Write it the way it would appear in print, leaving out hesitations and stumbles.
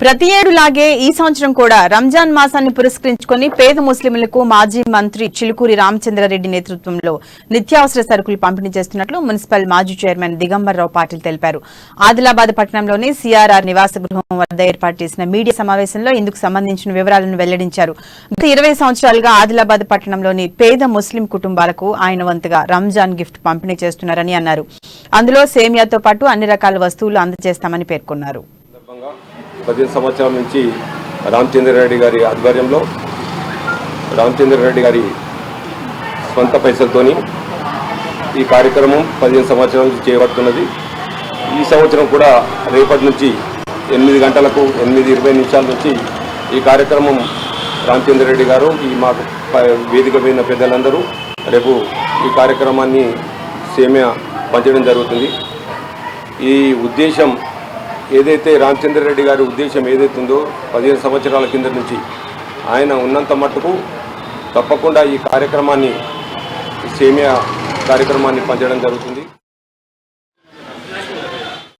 ప్రతి ఏడులాగే ఈ సంవత్సరం కూడా రంజాన్ మాసాన్ని పురస్కరించుకుని పేద ముస్లింలకు మాజీ మంత్రి చిలుకూరి రామచంద్రారెడ్డి నేతృత్వంలో నిత్యావసర సరుకులు పంపిణీ చేస్తున్నట్లు మున్సిపల్ మాజీ చైర్మన్ దిగంబర్రావు పాటిల్ తెలిపారు. ఆదిలాబాద్ పట్టణంలోని సిఆర్ఆర్ నివాస గృహం వద్ద ఏర్పాటు చేసిన మీడియా సమావేశంలో ఇందుకు సంబంధించిన వివరాలను వెల్లడించారు. గత 20 సంవత్సరాలుగా ఆదిలాబాద్ పట్టణంలోని పేద ముస్లిం కుటుంబాలకు ఆయన వంతుగా రంజాన్ గిఫ్ట్ పంపిణీ చేస్తున్నారని అన్నారు. అందులో సేమియాతో పాటు అన్ని రకాల వస్తువులు అందజేస్తామని పేర్కొన్నారు. 15 సంవత్సరాల నుంచి రామచంద్రారెడ్డి గారి ఆధ్వర్యంలో రామచంద్రారెడ్డి గారి స్వంత పైసలతోని ఈ కార్యక్రమం 15 సంవత్సరాల నుంచి చేయబడుతున్నది. ఈ సంవత్సరం కూడా రేపటి నుంచి 8 గంటలకు 8:20 నుంచి ఈ కార్యక్రమం రామచంద్రారెడ్డి గారు ఈ మాకు వేదిక మీద పెద్దలందరూ రేపు ఈ కార్యక్రమాన్ని సేమియా పంచడం జరుగుతుంది. ఈ ఉద్దేశం ఏదైతే రామచంద్రారెడ్డి గారి ఉద్దేశం ఏదైతే ఉందో 15 సంవత్సరాల కింద నుంచి ఆయన ఉన్నంత మట్టుకు తప్పకుండా ఈ కార్యక్రమాన్ని సేమియా కార్యక్రమాన్ని పంచడం జరుగుతుంది.